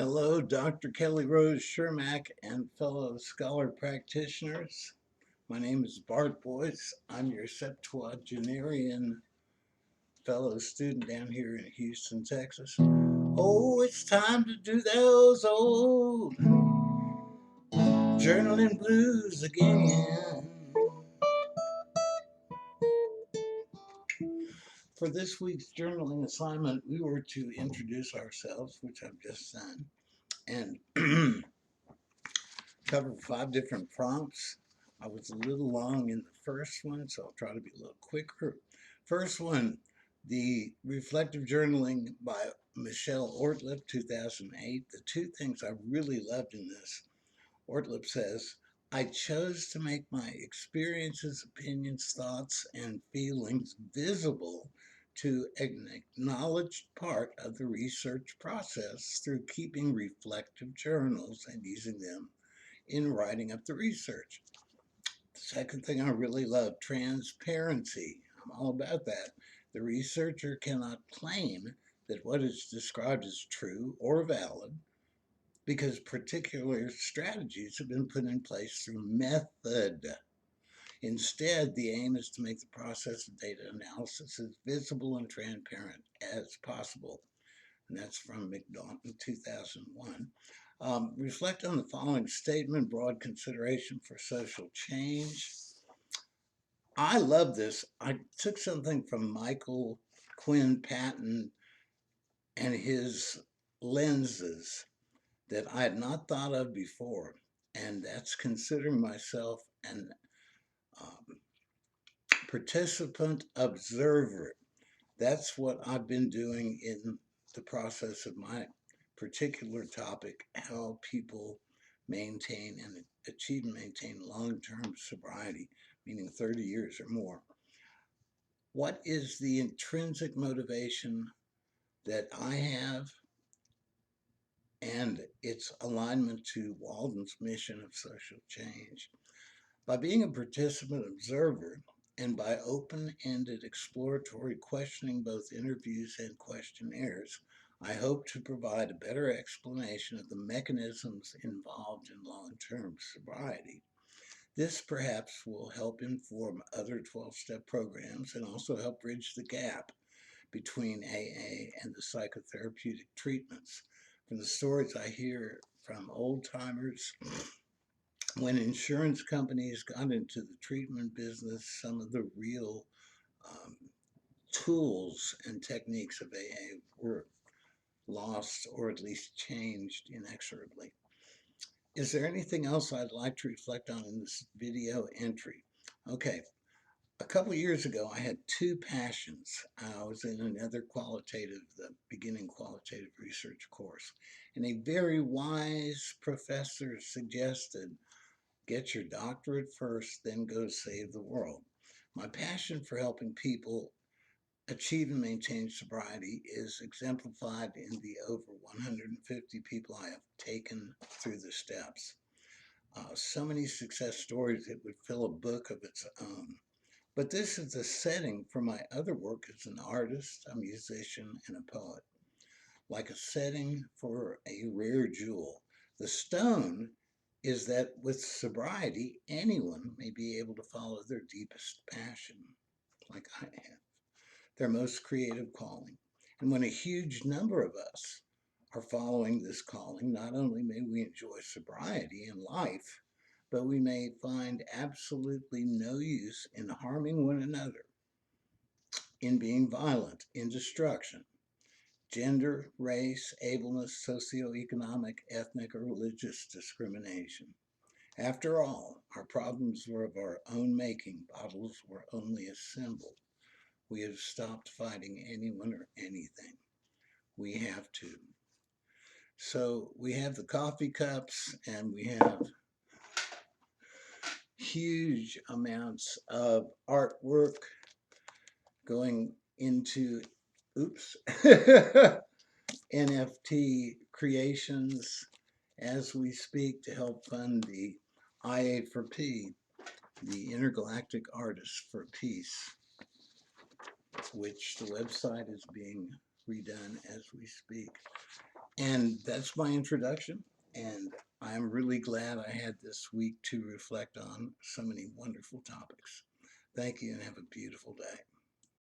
Hello, Dr. Kelly Rose Chermack and fellow scholar practitioners. My name is Bart Boyce. I'm your septuagenarian fellow student down here in Houston, Texas. Oh, it's time to do those old journaling blues again. For this week's journaling assignment, we were to introduce ourselves, which I've just done, and cover 5 different prompts. I was a little long in the first one, so I'll try to be a little quicker. First one, the reflective journaling by Michelle Ortlipp, 2008. The two things I really loved in this, Ortlipp says, I chose to make my experiences, opinions, thoughts, and feelings visible to an acknowledged part of the research process through keeping reflective journals and using them in writing up the research. The second thing I really love, transparency. I'm all about that. The researcher cannot claim that what is described is true or valid because particular strategies have been put in place through method. Instead, the aim is to make the process of data analysis as visible and transparent as possible. And that's from McDonald, 2001. Reflect on the following statement, broad consideration for social change. I love this. I took something from Michael Quinn Patton and his lenses that I had not thought of before, and that's considering myself an um, participant observer. That's what I've been doing in the process of my particular topic, how people maintain and achieve and maintain long-term sobriety, meaning 30 years or more. What is the intrinsic motivation that I have and its alignment to Walden's mission of social change? By being a participant observer and by open-ended exploratory questioning, both interviews and questionnaires, I hope to provide a better explanation of the mechanisms involved in long-term sobriety. This perhaps will help inform other 12-step programs and also help bridge the gap between AA and the psychotherapeutic treatments. From the stories I hear from old-timers, when insurance companies got into the treatment business, some of the real um, tools and techniques of AA were lost or at least changed inexorably. Is there anything else I'd like to reflect on in this video entry? Okay, a couple of years ago, I had two passions. I was in another the beginning qualitative research course, and a very wise professor suggested get your doctorate first, then go save the world. My passion for helping people achieve and maintain sobriety is exemplified in the over 150 people I have taken through the steps. So many success stories, it would fill a book of its own. But this is the setting for my other work as an artist, a musician, and a poet. Like a setting for a rare jewel. The stone is that with sobriety, anyone may be able to follow their deepest passion, like I have, their most creative calling. And when a huge number of us are following this calling, not only may we enjoy sobriety in life, but we may find absolutely no use in harming one another, in being violent, in destruction, gender, race, ableness, socioeconomic, ethnic, or religious discrimination. After all, our problems were of our own making. Bottles were only a symbol. We have stopped fighting anyone or anything. We have to. So we have the coffee cups and we have huge amounts of artwork going into, oops, NFT creations as we speak to help fund the IA for P, the Intergalactic Artists for Peace, which the website is being redone as we speak. And that's my introduction. And I'm really glad I had this week to reflect on so many wonderful topics. Thank you and have a beautiful day.